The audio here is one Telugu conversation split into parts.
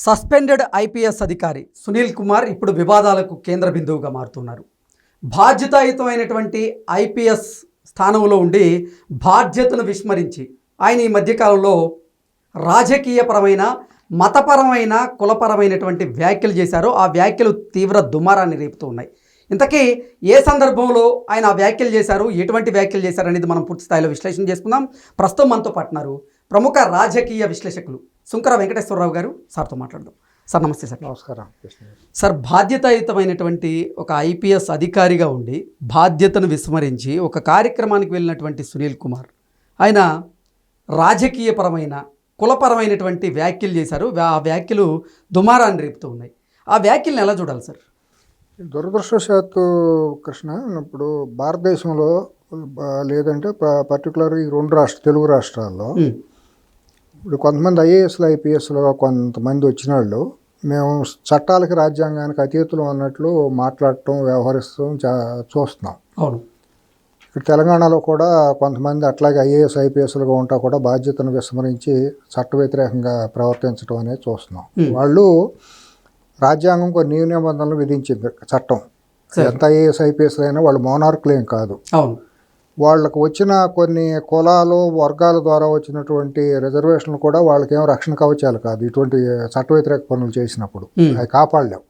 సస్పెండెడ్ ఐపీఎస్ అధికారి సునీల్ కుమార్ ఇప్పుడు వివాదాలకు కేంద్ర బిందువుగా మారుతున్నారు. బాధ్యతాయుతమైనటువంటి ఐపీఎస్ స్థానంలో ఉండి బాధ్యతను విస్మరించి ఆయన ఈ మధ్యకాలంలో రాజకీయపరమైన, మతపరమైన, కులపరమైనటువంటి వ్యాఖ్యలు చేశారు. ఆ వ్యాఖ్యలు తీవ్ర దుమారాన్ని రేపుతూ ఉన్నాయి. ఇంతకీ ఏ సందర్భంలో ఆయన ఆ వ్యాఖ్యలు చేశారు, ఎటువంటి వ్యాఖ్యలు చేశారు అనేది మనం పూర్తి స్థాయిలో విశ్లేషణ చేసుకుందాం. ప్రస్తుతం మనతో పాటున్నారు ప్రముఖ రాజకీయ విశ్లేషకులు సుంకర వెంకటేశ్వరరావు గారు. సార్తో మాట్లాడదాం. సార్ నమస్తే. సార్ నమస్కారం. సార్, బాధ్యతాయుతమైనటువంటి ఒక ఐపీఎస్ అధికారిగా ఉండి బాధ్యతను విస్మరించి ఒక కార్యక్రమానికి వెళ్ళినటువంటి సునీల్ కుమార్ ఆయన రాజకీయపరమైన, కులపరమైనటువంటి వ్యాఖ్యలు చేశారు. ఆ వ్యాఖ్యలు దుమారాన్ని రేపుతూ ఉన్నాయి. ఆ వ్యాఖ్యలను ఎలా చూడాలి సార్? దురదృష్టవశాత్తు కృష్ణ, ఇప్పుడు భారతదేశంలో లేదంటే పర్టికులర్ ఈ రెండు తెలుగు రాష్ట్రాల్లో ఇప్పుడు కొంతమంది ఐఏఎస్లు, ఐపీఎస్లో కొంతమంది వచ్చిన వాళ్ళు మేము చట్టాలకి, రాజ్యాంగానికి అతీతులు అన్నట్లు మాట్లాడటం, వ్యవహరిస్తాం చూస్తున్నాం. అవును. ఇక్కడ తెలంగాణలో కూడా కొంతమంది అట్లాగే ఐఏఎస్, ఐపీఎస్లుగా ఉంటా కూడా బాధ్యతను విస్మరించి చట్ట వ్యతిరేకంగా ప్రవర్తించడం అనేది చూస్తున్నాం. వాళ్ళు రాజ్యాంగం కొన్ని నియమ నిబంధనలు విధించింది, చట్టం. ఎంత ఐఏఎస్, ఐపీఎస్లు అయినా వాళ్ళు మోనార్కులు ఏం కాదు. అవును. వాళ్ళకు వచ్చిన కొన్ని కులాలు, వర్గాల ద్వారా వచ్చినటువంటి రిజర్వేషన్లు కూడా వాళ్ళకేం రక్షణ కవచాలు కాదు. ఇటువంటి చట్ట వ్యతిరేక పనులు చేసినప్పుడు అవి కాపాడలేవు.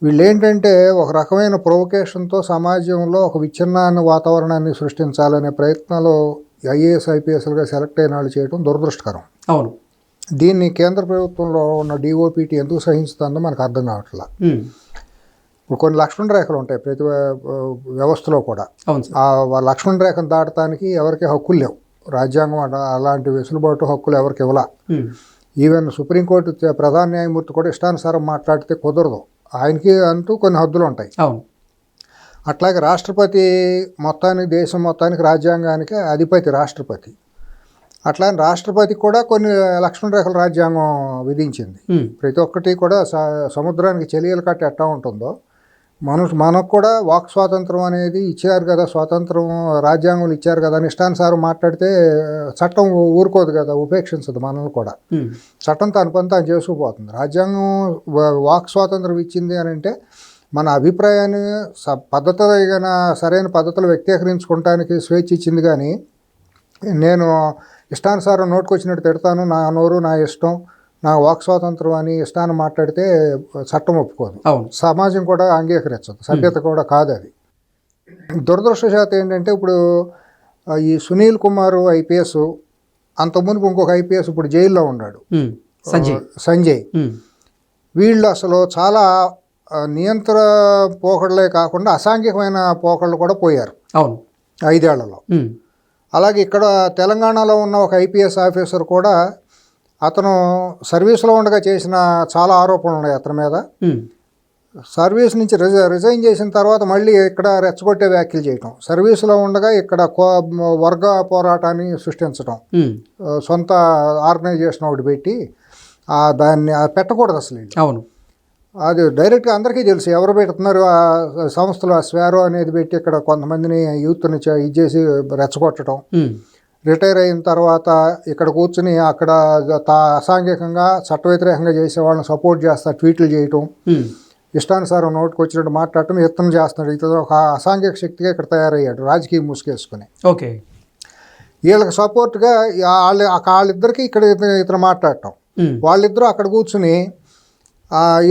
వీళ్ళు ఏంటంటే ఒక రకమైన ప్రొవొకేషన్తో సమాజంలో ఒక విచ్ఛిన్నాన్ని, వాతావరణాన్ని సృష్టించాలనే ప్రయత్నాలు ఐఏఎస్, ఐపీఎస్లుగా సెలెక్ట్ అయిన వాళ్ళు చేయడం దురదృష్టకరం. అవును. దీన్ని కేంద్ర ప్రభుత్వంలో ఉన్న డిఓపిటి ఎందుకు సహిస్తుందో మనకు అర్థం కావట్లా. ఇప్పుడు కొన్ని లక్ష్మణ రేఖలు ఉంటాయి ప్రతి వ్యవస్థలో కూడా. ఆ లక్ష్మణ రేఖను దాటడానికి ఎవరికి హక్కులు లేవు. రాజ్యాంగం అలాంటి వెసులుబాటు హక్కులు ఎవరికి ఇవ్వలా. ఈవెన్ సుప్రీంకోర్టు ప్రధాన న్యాయమూర్తి కూడా ఇష్టానుసారం మాట్లాడితే కుదరదు. ఆయనకి అంటూ కొన్ని హద్దులు ఉంటాయి. అట్లాగే రాష్ట్రపతి మొత్తానికి, దేశం మొత్తానికి, రాజ్యాంగానికి అధిపతి రాష్ట్రపతి. అట్లాగే రాష్ట్రపతి కూడా కొన్ని లక్ష్మణ రేఖల రాజ్యాంగం విధించింది. ప్రతి ఒక్కటి కూడా సముద్రానికి చెలియలు కట్టి ఎట్టా ఉంటుందో మనకు కూడా వాక్ స్వాతంత్రం అనేది ఇచ్చారు కదా, స్వాతంత్రం రాజ్యాంగంలో ఇచ్చారు కదా అని ఇష్టానుసారం మాట్లాడితే చట్టం ఊరుకోదు కదా, ఉపేక్షించదు మనల్ని కూడా. చట్టం తన పని తాను చేసుకుపోతుంది. రాజ్యాంగం వాక్ స్వాతంత్రం ఇచ్చింది అని అంటే మన అభిప్రాయాన్ని పద్ధతిగా సరైన పద్ధతులు వ్యక్తీకరించుకోవటానికి స్వేచ్ఛ ఇచ్చింది. కానీ నేను ఇష్టానుసారం నోటుకొచ్చినట్టు తిడతాను, నా నోరు నా ఇష్టం, నా వాక్ స్వాతంత్రం అని ఇష్టాన్ని మాట్లాడితే చట్టం ఒప్పుకోదు, సమాజం కూడా అంగీకరించదు, సభ్యత కూడా కాదు అది. దురదృష్టవశాత్తు ఏంటంటే ఇప్పుడు ఈ సునీల్ కుమార్ ఐపీఎస్, అంతకుముందు ఇంకొక ఐపీఎస్ ఇప్పుడు జైల్లో ఉన్నాడు, సంజయ్. వీళ్ళు అసలు చాలా నియంత్ర పోకడలే కాకుండా అసాంఘికమైన పోకడలు కూడా పోయారు 5 ఏళ్లలో. అలాగే ఇక్కడ తెలంగాణలో ఉన్న ఒక ఐపీఎస్ ఆఫీసర్ కూడా అతను సర్వీస్లో ఉండగా చేసిన చాలా ఆరోపణలు ఉన్నాయి అతని మీద. సర్వీస్ నుంచి రిజైన్ చేసిన తర్వాత మళ్ళీ ఇక్కడ రెచ్చగొట్టే వ్యాఖ్యలు చేయటం, సర్వీస్లో ఉండగా ఇక్కడ వర్గ పోరాటాన్ని సృష్టించడం, సొంత ఆర్గనైజేషన్ ఒకటి పెట్టి దాన్ని పెట్టకూడదు అసలు. అవును. అది డైరెక్ట్గా అందరికీ తెలుసు ఎవరు పెడుతున్నారు. ఆ సంస్థలు స్వారో అనేది పెట్టి ఇక్కడ కొంతమందిని యూత్ని ఇది చేసి రెచ్చగొట్టడం. రిటైర్ అయిన తర్వాత ఇక్కడ కూర్చుని అక్కడ అసాంఘికంగా, చట్ట వ్యతిరేకంగా చేసే వాళ్ళని సపోర్ట్ చేస్తారు, ట్వీట్లు చేయటం, ఇష్టానుసారం నోటుకు వచ్చినట్టు మాట్లాడటం, యత్నం చేస్తున్నాడు. ఇతను ఒక అసాంఘిక శక్తిగా ఇక్కడ తయారయ్యాడు, రాజకీయ ముసుగేసుకుని. ఓకే. వీళ్ళకి సపోర్ట్గా వాళ్ళిద్దరికీ ఇక్కడ ఇతను మాట్లాడటం, వాళ్ళిద్దరూ అక్కడ కూర్చుని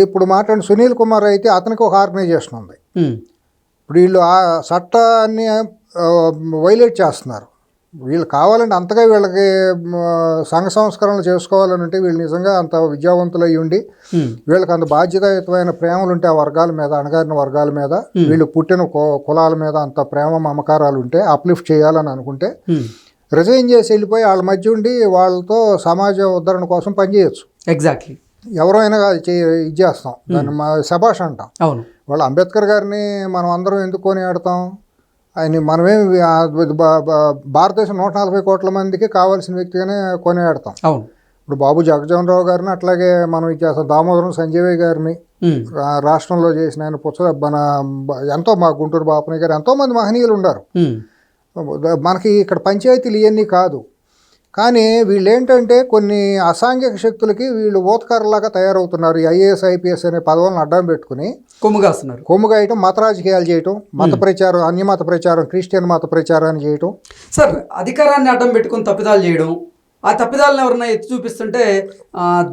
ఇప్పుడు మాట్లాడిన సునీల్ కుమార్ అయితే అతనికి ఒక ఆర్గనైజేషన్ ఉంది. ఇప్పుడు వీళ్ళు ఆ చట్టాన్ని వైలేట్ చేస్తున్నారు. వీళ్ళు కావాలంటే అంతగా వీళ్ళకి సంఘ సంస్కరణలు చేసుకోవాలని ఉంటే వీళ్ళు నిజంగా అంత విద్యావంతులు అయ్యి ఉండి వీళ్ళకి అంత బాధ్యతాయుతమైన ప్రేమలు ఉంటే ఆ వర్గాల మీద, అణగారిన వర్గాల మీద, వీళ్ళు పుట్టిన కులాల మీద అంత ప్రేమ మమకారాలు ఉంటే, అప్లిఫ్ట్ చేయాలని అనుకుంటే రిజైన్ చేసి వెళ్ళిపోయి వాళ్ళ మధ్య ఉండి వాళ్ళతో సమాజ ఉద్ధరణ కోసం పనిచేయచ్చు. ఎగ్జాక్ట్లీ. ఎవరైనా ఇది చేస్తాం, దాన్ని శభాష్ అంటాం. అవును. వాళ్ళు అంబేద్కర్ గారిని మనం అందరం ఎందుకు కొనియాడతాం? ఆయన మనమేం భారతదేశం 140 కోట్ల మందికి కావాల్సిన వ్యక్తిగానే కొనియాడతాం. అవును. ఇప్పుడు బాబు జగజ్జీవన్ రావు గారిని అట్లాగే మనం ఇది చేస్తాం. దామోదరం సంజయ్ గారిని రాష్ట్రంలో చేసిన ఆయన మన ఎంతో, మా గుంటూరు బాపనయ్య గారు, ఎంతోమంది మహనీయులు ఉన్నారు. మనకి ఇక్కడ పంచాయతీలు ఇవన్నీ కాదు. కానీ వీళ్ళు ఏంటంటే కొన్ని అసాంఘిక శక్తులకి వీళ్ళు ఓతకారులాగా తయారవుతున్నారు. ఈ ఐఏఎస్ ఐపీఎస్ అనే పదవులను అడ్డం పెట్టుకుని కొమ్ముగా వేయటం, మత రాజకీయాలు చేయటం, మత ప్రచారం, అన్యమత ప్రచారం, క్రిస్టియన్ మత ప్రచారాన్ని చేయటం. సార్, అధికారాన్ని అడ్డం పెట్టుకుని తప్పిదాలు చేయడం, ఆ తప్పిదాలను ఎవరన్నా ఎత్తి చూపిస్తుంటే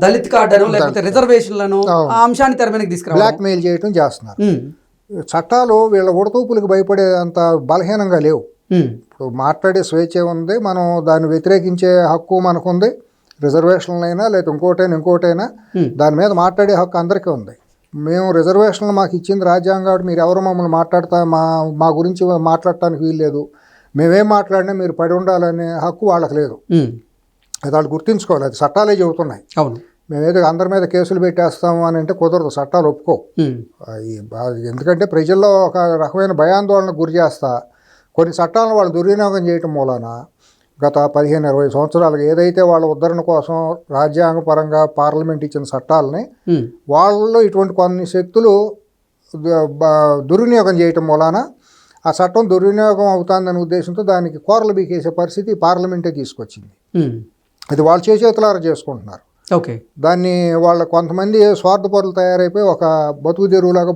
దళిత్ కార్డును లేకపోతే రిజర్వేషన్లను ఆ అంశాన్ని తెర మీదకి తీసుకురా బ్లాక్ మెయిల్ చేయటం చేస్తున్నారు. చట్టాలు వీళ్ళ ఉడతూపులకు భయపడే అంత బలహీనంగా లేవు. ఇప్పుడు మాట్లాడే స్వేచ్ఛ ఉంది, మనం దాన్ని వ్యతిరేకించే హక్కు మనకుంది. రిజర్వేషన్లైనా లేదా ఇంకోటైనా దాని మీద మాట్లాడే హక్కు అందరికీ ఉంది. మేము రిజర్వేషన్లు మాకు ఇచ్చింది రాజ్యాంగం కాబట్టి మీరు ఎవరు మమ్మల్ని మా గురించి మాట్లాడటానికి వీల్లేదు, మేమేం మాట్లాడినా మీరు పడి ఉండాలనే హక్కు వాళ్ళకి లేదు. అది వాళ్ళు గుర్తుంచుకోవాలి. అది చట్టాలే చెబుతున్నాయి. అవును, మేమేదో అందరి మీద కేసులు పెట్టేస్తాము అని అంటే కుదరదు, చట్టాలు ఒప్పుకో. ఎందుకంటే ప్రజల్లో ఒక రకమైన భయాందోళనకు గురి చేస్తా కొన్ని చట్టాలను వాళ్ళు దుర్వినియోగం చేయటం మూలాన గత 15-20 సంవత్సరాలుగా ఏదైతే వాళ్ళ ఉద్ధరణ కోసం రాజ్యాంగపరంగా పార్లమెంట్ ఇచ్చిన చట్టాలని వాళ్ళలో ఇటువంటి కొన్ని శక్తులు దుర్వినియోగం చేయటం మూలాన ఆ చట్టం దుర్వినియోగం అవుతుందనే ఉద్దేశంతో దానికి కోరలు బీకేసే పరిస్థితి పార్లమెంటే తీసుకొచ్చింది. అది వాళ్ళు చేతులారా చేసుకుంటున్నారు. ఓకే, దాన్ని వాళ్ళ కొంతమంది స్వార్థపరులు తయారైపోయి ఒక బతుకు తెరువులాగా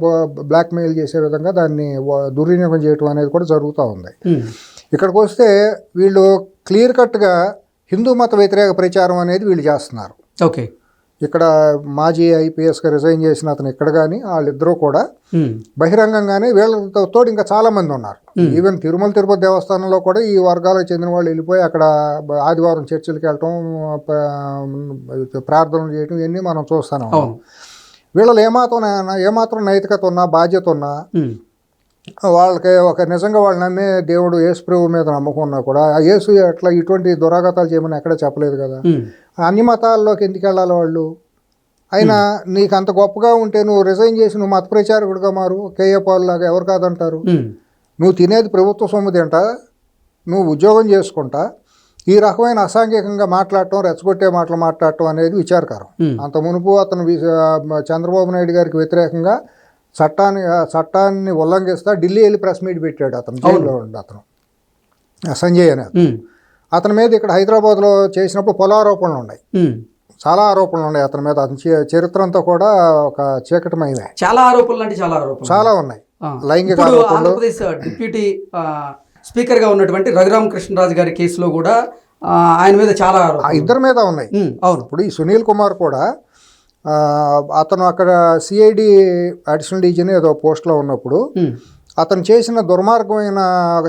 బ్లాక్ మెయిల్ చేసే విధంగా దాన్ని దుర్వినియోగం చేయటం అనేది కూడా జరుగుతూ ఉంది. ఇక్కడికి వస్తే వీళ్ళు క్లియర్ కట్గా హిందూ మత వ్యతిరేక ప్రచారం అనేది వీళ్ళు చేస్తున్నారు. ఓకే, ఇక్కడ మాజీ ఐపీఎస్గా రిజైన్ చేసిన అతను ఇక్కడ కానీ వాళ్ళిద్దరూ కూడా బహిరంగంగానే వీళ్ళతో తోడు ఇంకా చాలామంది ఉన్నారు. ఈవెన్ తిరుపతి దేవస్థానంలో కూడా ఈ వర్గాలకు చెందిన వాళ్ళు వెళ్ళిపోయి అక్కడ ఆదివారం చర్చిలకు వెళ్ళటం, ప్రార్థనలు చేయటం ఇవన్నీ మనం చూస్తాను. వీళ్ళలో ఏమాత్రం నైతికత ఉన్నా, బాధ్యత ఉన్నా, వాళ్ళకి ఒక నిజంగా వాళ్ళు నమ్మే దేవుడు యేసు ప్రభు మీద నమ్మకం ఉన్నా కూడా ఆ యేసు అట్లా ఇటువంటి దురాగతాలు చేయమని ఎక్కడ చెప్పలేదు కదా. అన్ని మతాల్లోకి ఎందుకు వెళ్ళాలి వాళ్ళు? అయినా నీకు అంత గొప్పగా ఉంటే నువ్వు రిజైన్ చేసి నువ్వు మత ప్రచారకుడిగా మారు. కేఏ పాల్ లాగా ఎవరు కాదంటారు? నువ్వు తినేది ప్రభుత్వ సొమ్ము తింటా, నువ్వు ఉద్యోగం చేసుకుంటా ఈ రకమైన అసాంఘికంగా మాట్లాడటం, రెచ్చగొట్టే మాటలు మాట్లాడటం అనేది విచారకరం. అంత మునుపు అతను చంద్రబాబు నాయుడు గారికి వ్యతిరేకంగా చట్టాన్ని ఉల్లంఘిస్తా ఢిల్లీ వెళ్ళి ప్రెస్ మీట్ పెట్టాడు. అతను జైల్లో ఉండి అతను సంజయ్ అనే అతని మీద ఇక్కడ హైదరాబాద్లో చేసినప్పుడు పలు ఆరోపణలు ఉన్నాయి, చాలా ఆరోపణలు ఉన్నాయి అతని మీద. అతని చరిత్ర అంతా కూడా ఒక చీకటమైంది. చాలా ఉన్నాయి. లైంగిక ఆంధ్రప్రదేశ్ డిప్యూటీ స్పీకర్గా ఉన్నటువంటి రఘురామకృష్ణరాజు గారి కేసులో కూడా ఆయన మీద చాలా ఇద్దరి మీద ఉన్నాయి. అవును, ఇప్పుడు ఈ సునీల్ కుమార్ కూడా అతను అక్కడ సిఐడి అడిషనల్ డీజీని ఏదో పోస్ట్లో ఉన్నప్పుడు అతను చేసిన దుర్మార్గమైన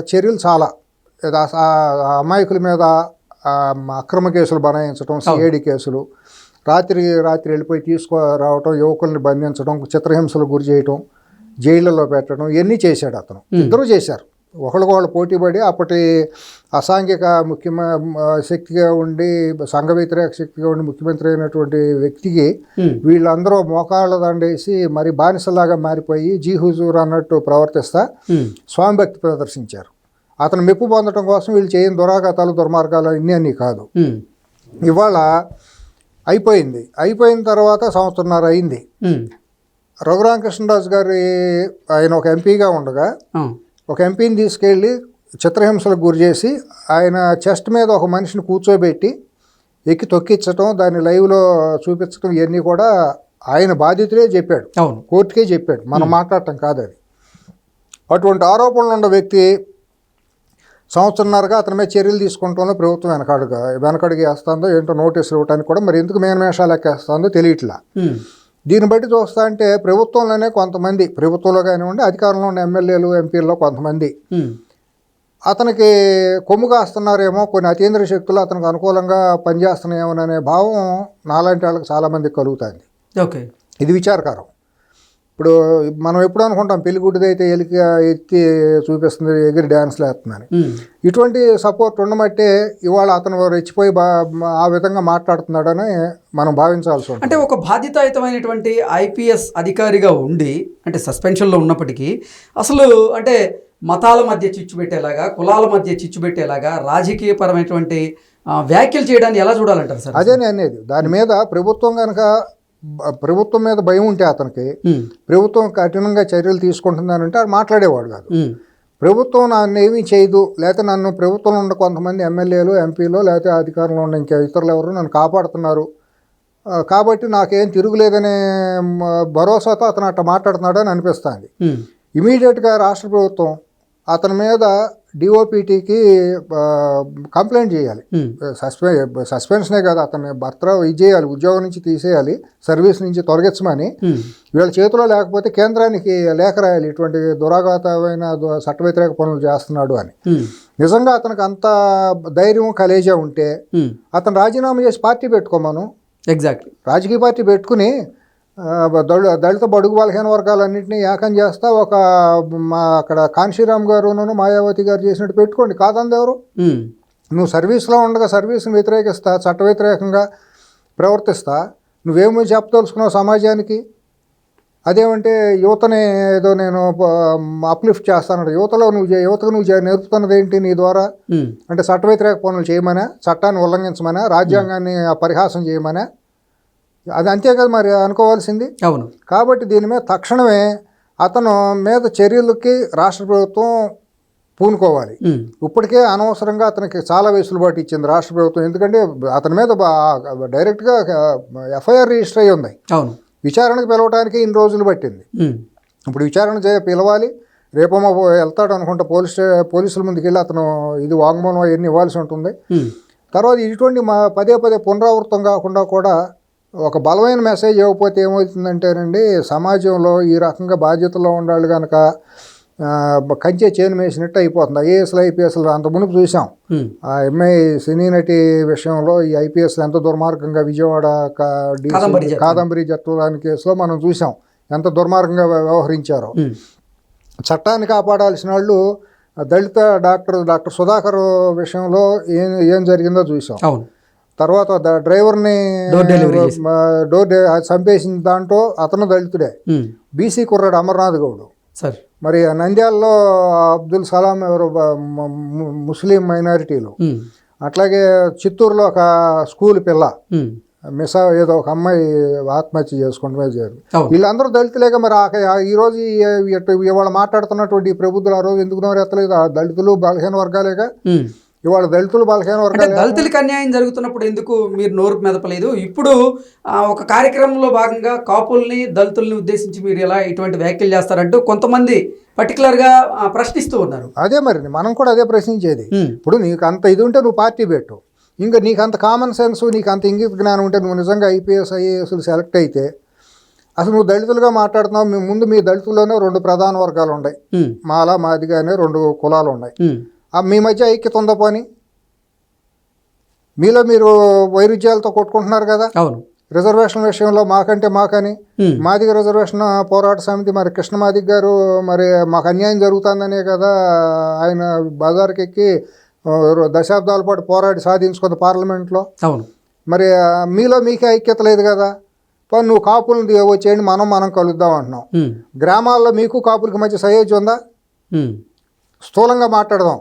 చర్యలు చాలా, అమాయకుల మీద అక్రమ కేసులు బనాయించడం, సిఐడి కేసులు, రాత్రి వెళ్ళిపోయి తీసుకురావటం, యువకుల్ని బంధించడం, చిత్రహింసలు గురి చేయటం, జైళ్ళలో పెట్టడం ఇవన్నీ చేశాడు అతను. ఇద్దరూ చేశారు. ఒకళ్ళకొకళ్ళు పోటీపడి అప్పటి అసాంఘిక శక్తిగా ఉండి, సంఘ వ్యతిరేక శక్తిగా ఉండి ముఖ్యమంత్రి అయినటువంటి వ్యక్తికి వీళ్ళందరూ మోకాళ్ళ దండేసి మరి బానిసలాగా మారిపోయి జీ హుజూర్ అన్నట్టు ప్రవర్తిస్తా స్వామి భక్తి ప్రదర్శించారు. అతను మెప్పు పొందడం కోసం వీళ్ళు చేయని దురాఘాతాలు, దుర్మార్గాలు అన్నీ కాదు. ఇవాళ అయిపోయిన తర్వాత సంవత్సరంన్నర అయింది. రఘురామకృష్ణరాజు గారి ఆయన ఒక ఎంపీగా ఉండగా ఒక ఎంపీని తీసుకెళ్ళి చిత్రహింసలకు గురి చేసి ఆయన చెస్ట్ మీద ఒక మనిషిని కూర్చోబెట్టి ఎక్కి తొక్కించడం, దాన్ని లైవ్లో చూపించడం ఇవన్నీ కూడా ఆయన బాధితులే చెప్పాడు, కోర్టుకే చెప్పాడు, మనం మాట్లాడటం కాదు అది. అటువంటి ఆరోపణలు ఉన్న వ్యక్తి సంవత్సరంన్నరగా అతని మీద చర్యలు తీసుకుంటామో ప్రభుత్వం వెనకడుగు వేస్తుందో ఏంటో నోటీసులు ఇవ్వడానికి కూడా మరి ఎందుకు మేనమేషాలు ఎక్కేస్తుందో తెలియట్లా. దీన్ని బట్టి చూస్తా అంటే ప్రభుత్వంలోనే కొంతమంది, ప్రభుత్వంలో కానివ్వండి అధికారంలో ఉన్న ఎమ్మెల్యేలు ఎంపీల్లో కొంతమంది అతనికి కొమ్ము కాస్తున్నారేమో, కొన్ని అతీంద్ర శక్తులు అతనికి అనుకూలంగా పనిచేస్తున్నాయేమోననే భావం నాలాంటి వాళ్ళకి చాలామందికి కలుగుతుంది. ఓకే, ఇది విచారకరం. ఇప్పుడు మనం ఎప్పుడు అనుకుంటాం పెళ్లిగుడ్డిది అయితే ఎలికి ఎత్తి చూపిస్తుంది, ఎగిరి డ్యాన్స్లు వేస్తుందని. ఇటువంటి సపోర్ట్ ఉండమంటే ఇవాళ అతను రెచ్చిపోయి ఆ విధంగా మాట్లాడుతున్నాడని మనం భావించాల్సి ఉంటుంది. అంటే ఒక బాధ్యతాయుతమైనటువంటి ఐపీఎస్ అధికారిగా ఉండి, అంటే సస్పెన్షన్లో ఉన్నప్పటికీ అసలు అంటే మతాల మధ్య చిచ్చు పెట్టేలాగా, కులాల మధ్య చిచ్చు పెట్టేలాగా రాజకీయపరమైనటువంటి వ్యాఖ్యలు చేయడాన్ని ఎలా చూడాలంటారు సార్? అదే నేను అనేది. దాని మీద ప్రభుత్వం మీద భయం ఉంటే అతనికి ప్రభుత్వం కఠినంగా చర్యలు తీసుకుంటుందని అంటే అది మాట్లాడేవాడు కాదు. ప్రభుత్వం నన్ను ఏమీ చేయదు, లేకపోతే నన్ను ప్రభుత్వంలో ఉన్న కొంతమంది ఎమ్మెల్యేలు, ఎంపీలు, లేకపోతే అధికారంలో ఉన్న ఇంకా ఇతరులు ఎవరు నన్ను కాపాడుతున్నారు కాబట్టి నాకేం తిరుగులేదనే భరోసాతో అతను అట్లా మాట్లాడుతున్నాడని అనిపిస్తుంది. ఇమీడియట్గా రాష్ట్ర ప్రభుత్వం అతని మీద డిఓపిటీకి కంప్లైంట్ చేయాలి. సస్పెన్షనే కాదు, అతన్ని ఇది చేయాలి, ఉద్యోగం నుంచి తీసేయాలి, సర్వీస్ నుంచి తొలగించమని. వీళ్ళ చేతిలో లేకపోతే కేంద్రానికి లేఖ రాయాలి, ఇటువంటి దురాఘాతమైన చట్ట వ్యతిరేక పనులు చేస్తున్నాడు అని. నిజంగా అతనికి అంత ధైర్యం కలేజా ఉంటే అతను రాజీనామా చేసి పార్టీ పెట్టుకోమను. ఎగ్జాక్ట్లీ, రాజకీయ పార్టీ పెట్టుకుని దళిత బడుగు బలహీన వర్గాలన్నింటినీ ఏకం చేస్తా అక్కడ కాన్షీరామ్ గారును మాయావతి గారు చేసినట్టు పెట్టుకోండి, కాదంది ఎవరు? నువ్వు సర్వీస్లో ఉండగా సర్వీస్ని వ్యతిరేకిస్తా, చట్ట వ్యతిరేకంగా ప్రవర్తిస్తా, నువ్వేమో చెప్పదలుచుకున్నావు సమాజానికి? అదేమంటే యువతని ఏదో నేను అప్లిఫ్ట్ చేస్తాను, యువతకు నువ్వు నేర్పుతున్నది ఏంటి నీ ద్వారా? అంటే చట్ట వ్యతిరేక పనులు చేయమనా, చట్టాన్ని ఉల్లంఘించమనా, రాజ్యాంగాన్ని పరిహాసం చేయమనా? అది అంతే కదా మరి అనుకోవాల్సింది. అవును. కాబట్టి దీని మీద తక్షణమే అతను మీద చర్యలకి రాష్ట్ర ప్రభుత్వం పూనుకోవాలి. ఇప్పటికే అనవసరంగా అతనికి చాలా వెసులుబాటు ఇచ్చింది రాష్ట్ర ప్రభుత్వం. ఎందుకంటే అతని మీద డైరెక్ట్గా ఎఫ్ఐఆర్ రిజిస్టర్ అయ్యి ఉంది. అవును. విచారణకు పిలవడానికి ఇన్ని రోజులు పట్టింది. ఇప్పుడు విచారణ పిలవాలి, రేపేమో వెళ్తాడు అనుకుంటా పోలీసుల ముందుకు వెళ్ళి అతను ఇది వాంగ్మూలం అవన్నీ ఇవ్వాల్సి ఉంటుంది. తర్వాత ఇటువంటి పదే పునరావృతం కాకుండా కూడా ఒక బలమైన మెసేజ్ ఇవ్వకపోతే ఏమవుతుందంటేనండి, సమాజంలో ఈ రకంగా బాధ్యతలో ఉండాలి కనుక కంచె చేను వేసినట్టు అయిపోతుంది. ఐఏఎస్లు ఐపీఎస్లు అంత మునుపు చూసాం. ఆ ఎంఐ సినీ నటి విషయంలో ఈ ఐపీఎస్లు ఎంత దుర్మార్గంగా విజయవాడ కాదంబరి జట్టు కేసులో మనం చూసాం ఎంత దుర్మార్గంగా వ్యవహరించారో. చట్టాన్ని కాపాడాల్సిన వాళ్ళు దళిత డాక్టర్ సుధాకర్ విషయంలో ఏం జరిగిందో చూసాం. తర్వాత డ్రైవర్ని చంపేసిన దాంట్లో అతను దళితుడే, బీసీ కుర్రాడు అమర్నాథ్ గౌడ్. మరి నంద్యాలలో అబ్దుల్ సలాం ఎవరు ముస్లిం మైనారిటీలు. అట్లాగే చిత్తూరులో ఒక స్కూల్ పిల్ల ఏదో ఒక అమ్మాయి ఆత్మహత్య చేసుకుంటూ చేరు. వీళ్ళందరూ దళితులేగా. మరి ఈరోజు ఇవాళ మాట్లాడుతున్నటువంటి ప్రబుద్ధులు ఆ రోజు ఎందుకు నోరెత్తలేదు? దళితులు బలహీన వర్గాలేగా. ఇవాళ దళితులు బలహీన వర్గాలు. దళితులకి అన్యాయం జరుగుతున్నప్పుడు ఎందుకు మీరు నోరు మెదపలేదు? ఇప్పుడు ఒక కార్యక్రమంలో భాగంగా కాపుల్ని దళితుల్ని ఉద్దేశించి మీరు ఎలా ఇటువంటి వ్యాఖ్యలు చేస్తారంటూ కొంతమంది పర్టికులర్గా ప్రశ్నిస్తూ ఉన్నారు. అదే మరి మనం కూడా అదే ప్రశ్నించేది. ఇప్పుడు నీకు అంత ఇది ఉంటే నువ్వు పార్టీ పెట్టు, ఇంకా నీకు అంత కామన్ సెన్స్, నీకు అంత ఇంగిత జ్ఞానం ఉంటే నువ్వు నిజంగా ఐపీఎస్ ఐఏఎస్లు సెలెక్ట్ అయితే అసలు నువ్వు దళితులుగా మాట్లాడుతున్నావు. ముందు మీ దళితుల్లోనే 2 ప్రధాన వర్గాలు ఉన్నాయి, మాల మాదిగానే 2 కులాలు ఉన్నాయి. మీ మధ్య ఐక్యత ఉందా? పోని మీలో మీరు వైరుధ్యాలతో కొట్టుకుంటున్నారు కదా. అవును. రిజర్వేషన్ విషయంలో మాకని మాదిగ రిజర్వేషన్ పోరాట సమితి మరి కృష్ణ మాదిగ గారు మరి మాకు అన్యాయం జరుగుతుందనే కదా ఆయన బజార్కి ఎక్కి దశాబ్దాల పాటు పోరాడి సాధించుకుంది పార్లమెంట్లో. అవును. మరి మీకే ఐక్యత లేదు కదా. నువ్వు కాపులను వచ్చేయండి, మనం కలుద్దాం అంటున్నావు. గ్రామాల్లో మీకు కాపులకి మధ్య సయోధ్య ఉందా? స్థూలంగా మాట్లాడదాం,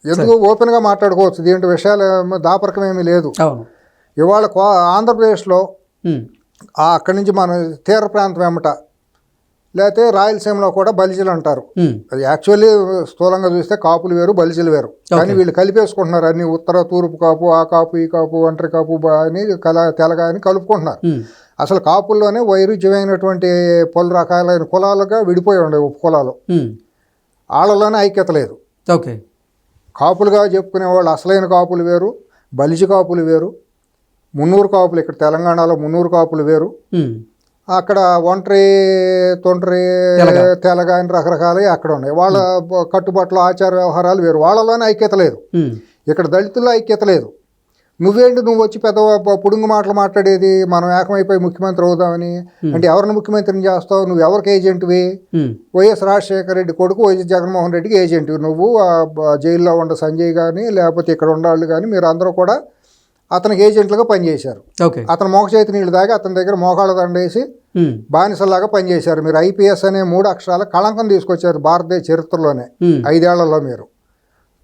ఎందుకు ఓపెన్గా మాట్లాడుకోవచ్చు, దీంట్లో విషయాలు దాపరకం ఏమీ లేదు. ఇవాళ ఆంధ్రప్రదేశ్లో అక్కడి నుంచి మన తీర ప్రాంతం ఏమట లేకపోతే రాయలసీమలో కూడా బలిజలు అంటారు. అది యాక్చువల్లీ స్థూలంగా చూస్తే కాపులు వేరు బలిజలు వేరు, కానీ వీళ్ళు కలిపేసుకుంటున్నారు అన్ని. ఉత్తర తూర్పు కాపు, ఆ కాపు, ఈ కాపు, ఒంటరి కాపు అని తెలగా అని కలుపుకుంటున్నారు. అసలు కాపుల్లోనే వైరుధ్యమైనటువంటి పలు రకాలైన కులాలుగా విడిపోయి ఉండే ఉపకులాలు. వాళ్ళలోనే ఐక్యత లేదు. ఓకే. కాపులుగా చెప్పుకునే వాళ్ళు అసలైన కాపులు వేరు, బలిజ కాపులు వేరు, మున్నూరు కాపులు, ఇక్కడ తెలంగాణలో మున్నూరు కాపులు వేరు, అక్కడ ఒంటరి తొంటరి తెలగ అని రకరకాలు అక్కడ ఉన్నాయి. వాళ్ళ కట్టుబాట్లు ఆచార వ్యవహారాలు వేరు, వాళ్ళలోనే ఐక్యత లేదు. ఇక్కడ దళితుల్లో ఐక్యత లేదు. నువ్వు వచ్చి పెద్ద పుడుంగు మాటలు మాట్లాడేది మనం ఏకమైపోయి ముఖ్యమంత్రి అవుదామని. అంటే ఎవరిని ముఖ్యమంత్రిని చేస్తావు? నువ్వు ఎవరికి ఏజెంట్వి? వైఎస్ రాజశేఖర రెడ్డి కొడుకు వైఎస్ జగన్మోహన్ రెడ్డికి ఏజెంట్వి నువ్వు. జైల్లో ఉండ సంజయ్ కానీ లేకపోతే ఇక్కడ ఉండాళ్ళు కానీ మీరు అందరూ కూడా అతనికి ఏజెంట్లుగా పనిచేశారు. అతను మోక చేతి నీళ్ళు దాగి అతని దగ్గర మోకాళ్ళ దండేసి బానిసలాగా పనిచేశారు. మీరు ఐపీఎస్ అనే 3 అక్షరాల కళంకం తీసుకొచ్చారు భారతదేశ చరిత్రలోనే 5 ఏళ్లలో. మీరు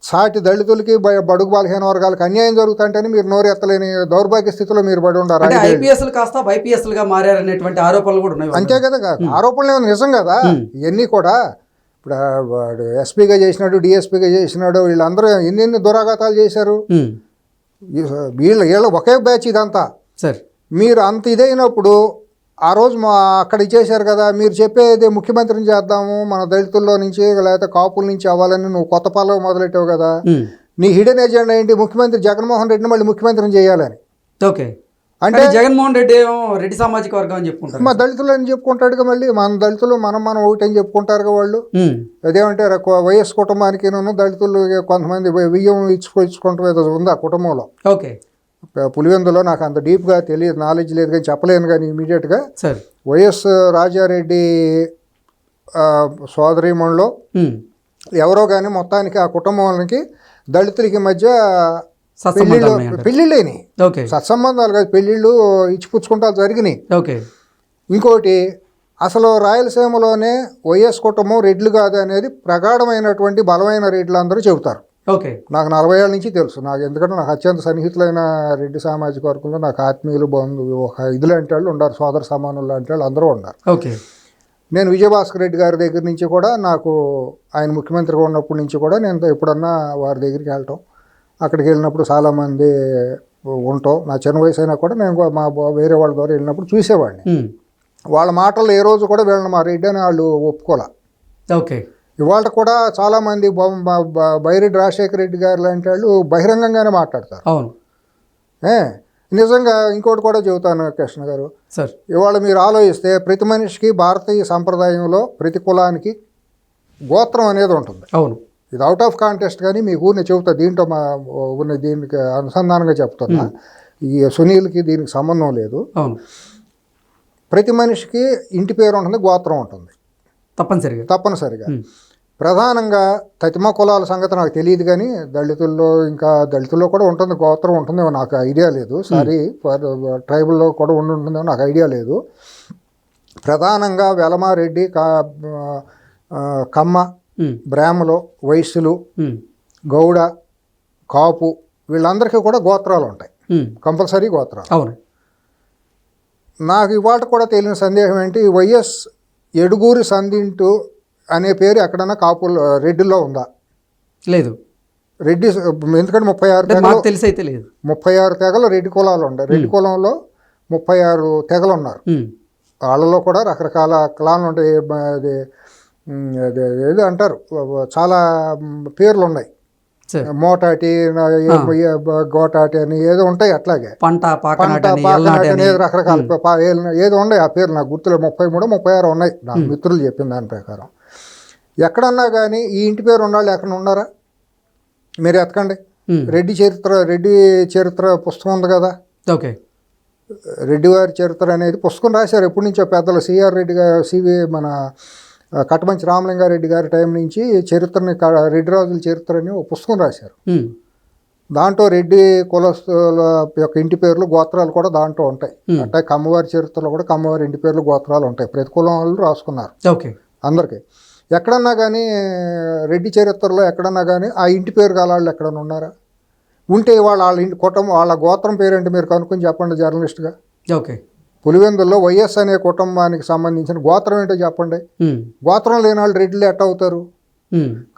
సాటి దళితులకి బడుగు బలహీన వర్గాలకు అన్యాయం జరుగుతుంటేనే మీరు నోరు ఎత్తలేని దౌర్భాగ్య స్థితిలో మీరు పడి ఉండారు. ఐపీఎస్లు కాస్త వైపీఎస్లుగా మారారనేటువంటి ఆరోపణలు కూడా ఉన్నాయి. అంతే కదా, ఆరోపణలు ఏమైనా నిజం కదా ఇవన్నీ కూడా. ఇప్పుడు వాడు ఎస్పీగా చేసినాడు, డిఎస్పీగా చేసినాడు, వీళ్ళందరూ ఎన్ని దురాఘాతాలు చేశారు. వీళ్ళ ఒకే బ్యాచ్ ఇదంతా. సార్ మీరు అంత ఇదైనప్పుడు ఆ రోజు అక్కడ ఇచ్చేశారు కదా, మీరు చెప్పేది ముఖ్యమంత్రిని చేద్దాము మన దళితుల్లో నుంచి లేకపోతే కాపుల నుంచి అవ్వాలని నువ్వు కొత్త పల్లవి మొదలెట్టావు కదా. నీ హిడెన్ ఎజెండా ఏంటి? ముఖ్యమంత్రి జగన్మోహన్ రెడ్డిని మళ్ళీ ముఖ్యమంత్రిని చేయాలని. ఓకే, అంటే జగన్మోహన్ రెడ్డి ఏమో రెడ్డి సామాజిక వర్గం అని చెప్పుకుంటారు, మా దళితులు అని చెప్పుకుంటాడుగా. మళ్ళీ మన దళితులు మనం ఒకటి అని చెప్పుకుంటారుగా వాళ్ళు. అదేమంటారు, వైఎస్ కుటుంబానికి దళితులు కొంతమంది బియ్యం ఇచ్చుకుంటాం ఏదో ఉంది ఆ కుటుంబంలో. ఓకే, పులివెందులో నాకు అంత డీప్గా తెలియదు, నాలెడ్జ్ లేదు కానీ చెప్పలేను. కానీ ఇమీడియట్గా వైఎస్ రాజారెడ్డి సోదరీమణిలో ఎవరో కానీ మొత్తానికి ఆ కుటుంబానికి దళితులకి మధ్య పెళ్ళిళ్ళేని, సత్సంబంధాలు కాదు, పెళ్ళిళ్ళు ఇచ్చిపుచ్చుకుంటాలు జరిగినాయి. ఇంకోటి, అసలు రాయలసీమలోనే వైఎస్ కుటుంబం రెడ్లు కాదు అనేది ప్రగాఢమైనటువంటి బలమైన రెడ్లు అందరూ చెబుతారు. నాకు 40 ఏళ్ళ నుంచి తెలుసు. నాకు ఎందుకంటే నాకు అత్యంత సన్నిహితులైన రెడ్డి సామాజిక వర్గంలో నాకు ఆత్మీయులు, బంధువులు, ఒక ఇది లాంటి వాళ్ళు ఉన్నారు, సోదర సమానులు లాంటి వాళ్ళు అందరూ ఉన్నారు. నేను విజయభాస్కర్ రెడ్డి గారి దగ్గర నుంచి కూడా, నాకు ఆయన ముఖ్యమంత్రిగా ఉన్నప్పటి నుంచి కూడా నేను ఎప్పుడన్నా వారి దగ్గరికి వెళ్ళటం, అక్కడికి వెళ్ళినప్పుడు చాలామంది ఉంటాం. నా చిన్న వయసు అయినా కూడా నేను మా వేరే వాళ్ళ ద్వారా వెళ్ళినప్పుడు చూసేవాడిని. వాళ్ళ మాటలు ఏ రోజు కూడా వీళ్ళని మా రెడ్డి అని వాళ్ళు ఒప్పుకోలే. ఇవాళ కూడా చాలామంది బైరెడ్డి రాజశేఖర రెడ్డి గారు లాంటి వాళ్ళు బహిరంగంగానే మాట్లాడతారు. నిజంగా ఇంకోటి కూడా చెబుతాను కృష్ణ గారు, ఇవాళ మీరు ఆలోచిస్తే ప్రతి మనిషికి భారతీయ సంప్రదాయంలో ప్రతి కులానికి గోత్రం అనేది ఉంటుంది. ఇది అవుట్ ఆఫ్ కాంటెస్ట్, కానీ మీకు ఊరిని చెబుతా, దీంట్లో ఉన్న దీనికి అనుసంధానంగా చెప్తున్నా. ఈ సునీల్కి దీనికి సంబంధం లేదు. ప్రతి మనిషికి ఇంటి పేరు ఉంటుంది, గోత్రం ఉంటుంది తప్పనిసరిగా. ప్రధానంగా తతిమ కులాల సంగతి నాకు తెలియదు, కానీ దళితుల్లో కూడా ఉంటుంది, గోత్రం ఉంటుందేమో నాకు ఐడియా లేదు. సారీ, ట్రైబల్లో కూడా ఉంటుందేమో నాకు ఐడియా లేదు. ప్రధానంగా వెలమారెడ్డి, కమ్మ, బ్రాహ్మలు, వైశ్యులు, గౌడ, కాపు, వీళ్ళందరికీ కూడా గోత్రాలు ఉంటాయి, కంపల్సరీ గోత్రాలు. నాకు ఇవాళ కూడా తెలియని సందేహం ఏంటి, వైఎస్ ఎడుగూరి సందింటు అనే పేరు ఎక్కడన్నా కాపులు రెడ్డిలో ఉందా? లేదు. రెడ్డి ఎందుకంటే 36 తెగలు రెడ్డి కులాలు ఉన్నాయి. రెడ్డి కులంలో 36 తెగలు ఉన్నారు. వాళ్ళలో కూడా రకరకాల కులాలు ఉంటాయి. ఏదో అంటారు, చాలా పేర్లు ఉన్నాయి, మోటాటి, గోటాటి అని ఏదో ఉంటాయి. అట్లాగే పాకనాటి అనేది రకరకాల ఏదో ఉన్నాయి. ఆ పేర్లు నాకు గుర్తులేదు. 33, 36 ఉన్నాయి నా మిత్రులు చెప్పిన దాని ప్రకారం. ఎక్కడన్నా కానీ ఈ ఇంటి పేరు ఉన్నాళ్ళు ఎక్కడ ఉన్నారా? మీరు ఎతకండి. రెడ్డి చరిత్ర పుస్తకం ఉంది కదా, రెడ్డి వారి చరిత్ర అనేది పుస్తకం రాశారు ఎప్పటి నుంచో పెద్దలు. సిఆర్ రెడ్డి గారు, మన కట్టమంచి రామలింగారెడ్డి గారి టైం నుంచి చరిత్రని, రెడ్డి రాజుల చరిత్ర అని ఒక పుస్తకం రాశారు. దాంట్లో రెడ్డి కులస్తుల యొక్క ఇంటి పేర్లు, గోత్రాలు కూడా దాంట్లో ఉంటాయి. అంటే కమ్మవారి చరిత్రలో కూడా కమ్మవారి ఇంటి పేర్లు, గోత్రాలు ఉంటాయి. ప్రతి కులం వాళ్ళు రాసుకున్నారు అందరికీ. ఎక్కడన్నా కానీ రెడ్డి చరిత్రలో ఎక్కడన్నా కానీ ఆ ఇంటి పేరు గల వాళ్ళు ఎక్కడన్నా ఉన్నారా? ఉంటే వాళ్ళ ఇంటి కుటుంబం, వాళ్ళ గోత్రం పేరేంటి మీరు కనుక్కొని చెప్పండి జర్నలిస్ట్గా. పులివెందుల్లో వైఎస్ అనే కుటుంబానికి సంబంధించిన గోత్రం ఏంటో చెప్పండి. గోత్రం లేని వాళ్ళు రెడ్డిలు ఎట్ట అవుతారు?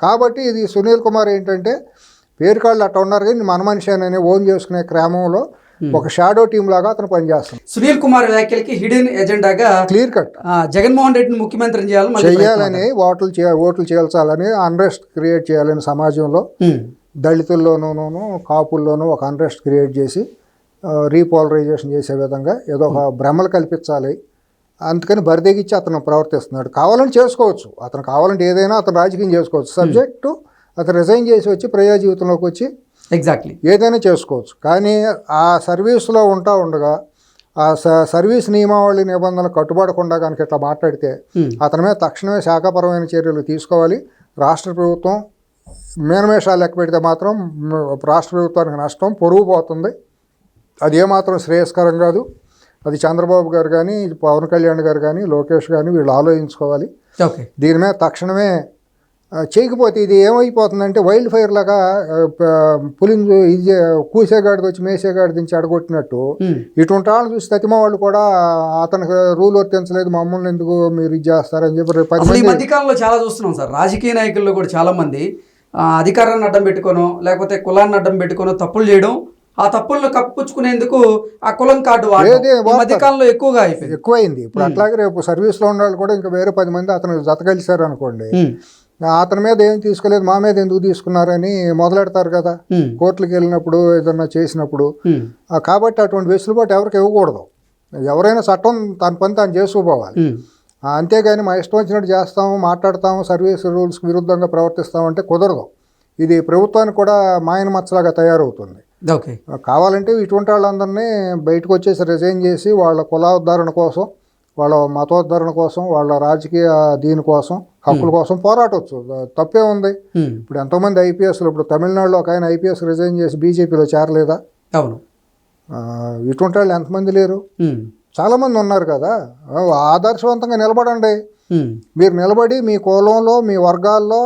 కాబట్టి ఇది సునీల్ కుమార్ ఏంటంటే పేరుకాళ్ళు అట్ట ఉన్నారు, కానీ మన మనిషి అని ఓన్ చేసుకునే క్రమంలో ఒక షాడో టీమ్ లాగా అతను పనిచేస్తాడు. సునీల్ కుమార్ వ్యాఖ్యలకి హిడెన్ ఎజెండాగా క్లియర్ కట్ జగన్మోహన్ రెడ్డిని ముఖ్యమంత్రి చేయాలని, ఓట్లు చేయాలని, అన్రెస్ట్ క్రియేట్ చేయాలని సమాజంలో దళితుల్లోనూ కాపుల్లోనూ ఒక అన్రెస్ట్ క్రియేట్ చేసి రీపోలరైజేషన్ చేసే విధంగా ఏదో ఒక భ్రమలు కల్పించాలి. అందుకని బరిదెగిచ్చి అతను ప్రవర్తిస్తున్నాడు. కావాలని చేసుకోవచ్చు, అతను కావాలంటే ఏదైనా అతను రాజకీయం చేసుకోవచ్చు. సబ్జెక్టు అతను రిజైన్ చేసి వచ్చి ప్రజా జీవితంలోకి వచ్చి ఏదైనా చేసుకోవచ్చు. కానీ ఆ సర్వీస్లో ఉండగా ఆ సర్వీస్ నియమావళి నిబంధనలు కట్టుబడకుండా కనుక ఇట్లా మాట్లాడితే అతని మీద తక్షణమే శాఖాపరమైన చర్యలు తీసుకోవాలి. రాష్ట్ర ప్రభుత్వం మేనమేషాలు లెక్క పెడితే మాత్రం రాష్ట్ర ప్రభుత్వానికి నష్టం, పొరుగు పోతుంది. అది ఏమాత్రం శ్రేయస్కరం కాదు. అది చంద్రబాబు గారు కానీ, పవన్ కళ్యాణ్ గారు కానీ, లోకేష్ కానీ వీళ్ళు ఆలోచించుకోవాలి. దీని మీద తక్షణమే చేయకపోతే ఇది ఏమైపోతుందంటే వైల్డ్ ఫైర్ లాగా పులిని ఇది కూసేగాడిది వచ్చి మేసేగాడిది నుంచి అడగొట్టినట్టు ఇటువంటి వాళ్ళని చూసి తతిమా వాళ్ళు కూడా అతనికి రూల్ వర్తించలేదు మమ్మల్ని ఎందుకు మీరు ఇది చేస్తారని చెప్పి ఈ మధ్యకాలంలో చాలా చూస్తున్నాం సార్. రాజకీయ నాయకుల్లో కూడా చాలా మంది అధికారాన్ని అడ్డం పెట్టుకోనో లేకపోతే కులాన్ని అడ్డం పెట్టుకోనో తప్పులు చేయడం, ఆ తప్పులను కప్పుపుచ్చుకునేందుకు ఆ కులం కార్డు మధ్యకాలంలో ఎక్కువైంది. ఇప్పుడు అట్లాగే రేపు సర్వీస్లో ఉన్న వాళ్ళు కూడా ఇంకా వేరే 10 మంది అతను జత కలిశారు అనుకోండి, అతని మీద ఏం తీసుకోలేదు మా మీద ఎందుకు తీసుకున్నారని మొదలెడతారు కదా కోర్టులకు వెళ్ళినప్పుడు ఏదన్నా చేసినప్పుడు. కాబట్టి అటువంటి వెసులుబాటు ఎవరికి ఇవ్వకూడదు. ఎవరైనా చట్టం తన పని తాను చేసుకోపోవాలి. అంతేగాని మా ఇష్టం వచ్చినట్టు చేస్తాము, మాట్లాడతాము, సర్వీస్ రూల్స్కి విరుద్ధంగా ప్రవర్తిస్తామంటే కుదరదు. ఇది ప్రభుత్వానికి కూడా మాయన మచ్చలాగా తయారవుతుంది. కావాలంటే ఇటువంటి వాళ్ళందరినీ బయటకు వచ్చేసి రిజైన్ చేసి వాళ్ళ కులాధారణ కోసం, వాళ్ళ మతోద్ధరణ కోసం, వాళ్ళ రాజకీయ దీనికోసం, హక్కుల కోసం పోరాటవచ్చు. తప్పే ఉంది. ఇప్పుడు ఎంతోమంది ఐపీఎస్లు, ఇప్పుడు తమిళనాడులో ఒక ఆయన ఐపీఎస్ రిజైన్ చేసి బీజేపీలో చేరలేదా? అవును. ఇటువంటి వాళ్ళు ఎంతమంది లేరు? చాలామంది ఉన్నారు కదా. ఆదర్శవంతంగా నిలబడండి. మీరు నిలబడి మీ కులంలో మీ వర్గాల్లో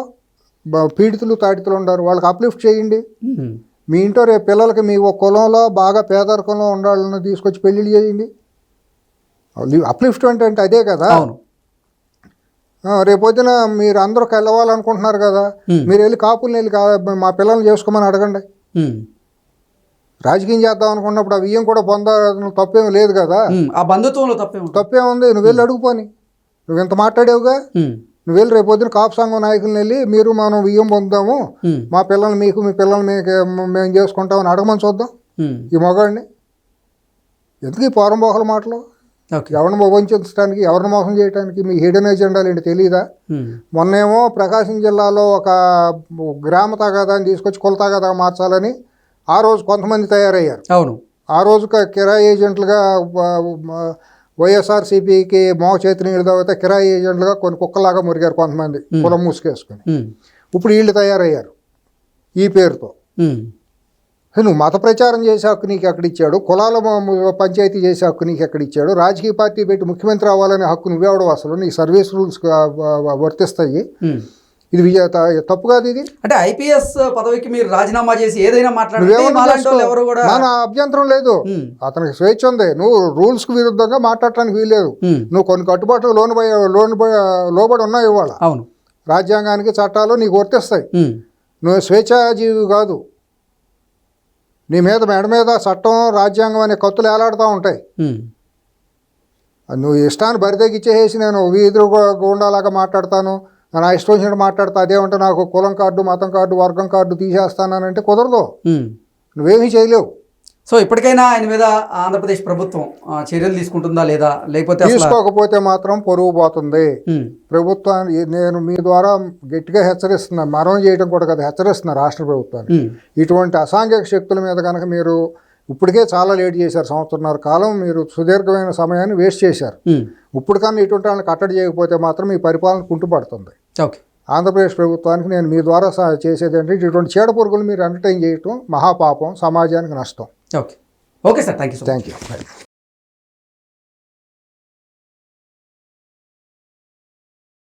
పీడితులు తాడితులు ఉన్నారు, వాళ్ళకి అప్లిఫ్ట్ చేయండి. మీ ఇంట్లో రేపు పిల్లలకి మీ కులంలో బాగా పేదరికంలో ఉండాలని తీసుకొచ్చి పెళ్ళిళ్ళు చేయండి. అప్లిఫ్ట్ అంటే అదే కదా. రేపొద్దున మీరు అందరూ వెళ్ళవాలనుకుంటున్నారు కదా, మీరు వెళ్ళి కాపుల్ని వెళ్ళి మా పిల్లల్ని చేసుకోమని అడగండి. రాజకీయం చేద్దాం అనుకున్నప్పుడు ఆ వియ్యం కూడా పొందాలని తప్పేం లేదు కదా. ఆ బంధుత్వంలో తప్పేముంది? నువ్వు వెళ్ళి అడుగుపోని. నువ్వు ఇంత మాట్లాడేవుగా, నువ్వు వెళ్ళి రేపు పొద్దున కాపు సంఘం నాయకులను వెళ్ళి మీరు మనం వియ్యం పొందుదాము, మా పిల్లల్ని మీకు మీ పిల్లల్ని మేము చేసుకుంటామని అడగమని చూద్దాం ఈ మగాడిని. ఎందుకు ఈ పోరంబోకల మాటలు? ఎవరిని వంచడానికి, ఎవరిని మోసం చేయడానికి మీ హిడెన్ ఎజెండాలు ఏంటి తెలియదా? మొన్నేమో ప్రకాశం జిల్లాలో ఒక గ్రామ తగాదాన్ని తీసుకొచ్చి కుల తగాదా మార్చాలని ఆ రోజు కొంతమంది తయారయ్యారు. అవును. ఆ రోజు కిరాయి ఏజెంట్లుగా వైఎస్ఆర్సీపీకి మోగ చేతి నీళ్ళు తాగితే కిరాయి ఏజెంట్లుగా కొన్ని కుక్కలాగా మురిగారు కొంతమంది కులం మూసుకేసుకుని. ఇప్పుడు వీళ్ళు తయారయ్యారు ఈ పేరుతో. నువ్వు మత ప్రచారం చేసే హక్కు నీకు ఎక్కడిచ్చాడు? కులాల పంచాయతీ చేసే హక్కు నీకు ఎక్కడిచ్చాడు? రాజకీయ పార్టీ పెట్టి ముఖ్యమంత్రి అవ్వాలనే హక్కు నువ్వేవడం? అసలు నీ సర్వీస్ రూల్స్ వర్తిస్తాయి. ఇది తప్పు కాదు. ఇది అంటే ఐపీఎస్ పదవికి మీరు రాజీనామా చేసి ఏదైనా మన అభ్యంతరం లేదు. అతనికి స్వేచ్ఛ ఉంది. నువ్వు రూల్స్ కు విరుద్ధంగా మాట్లాడటానికి వీల్లేదు. నువ్వు కొన్ని కట్టుబాట్లు లోబడి ఉన్నావు ఇవాళ. అవును. రాజ్యాంగానికి చట్టాలు నీకు వర్తిస్తాయి. నువ్వు స్వేచ్ఛాజీవి కాదు. నీ మీద మెడ మీద చట్టం రాజ్యాంగం అనే కత్తులు ఏలాడుతూ ఉంటాయి. నువ్వు ఇష్టాన్ని బరిదెగిచ్చేసి నేను వీధులు గుండాలాగా మాట్లాడతాను, నా ఇష్టం వచ్చినట్టు మాట్లాడతా, అదేమంటే నాకు కులం కార్డు, మతం కార్డు, వర్గం కార్డు తీసేస్తానంటే కుదరదు. నువ్వేమీ చేయలేవు. సో ఇప్పటికైనా ఆయన మీద ఆంధ్రప్రదేశ్ ప్రభుత్వం చర్యలు తీసుకుంటుందా లేదా? లేకపోతే తీసుకోకపోతే మాత్రం పొరుగు పోతుంది. ప్రభుత్వాన్ని నేను మీ ద్వారా గట్టిగా హెచ్చరిస్తున్నా, మరణం చేయడం కూడా కదా హెచ్చరిస్తున్నా రాష్ట్ర ప్రభుత్వాన్ని. ఇటువంటి అసాంఘిక శక్తుల మీద కనుక మీరు ఇప్పటికే చాలా లేట్ చేశారు. 1.5 సంవత్సరాల కాలం మీరు సుదీర్ఘమైన సమయాన్ని వేస్ట్ చేశారు. ఇప్పుడు కన్నా ఇటువంటి వాళ్ళని కట్టడి చేయకపోతే మాత్రం మీ పరిపాలన కుంటుపడుతుంది. ఆంధ్రప్రదేశ్ ప్రభుత్వానికి నేను మీ ద్వారా చేసేది ఏంటంటే ఇటువంటి చీడ పురుగులు మీరు ఎంటర్టైన్ చేయటం మహాపాపం, సమాజానికి నష్టం. Okay sir, thank you.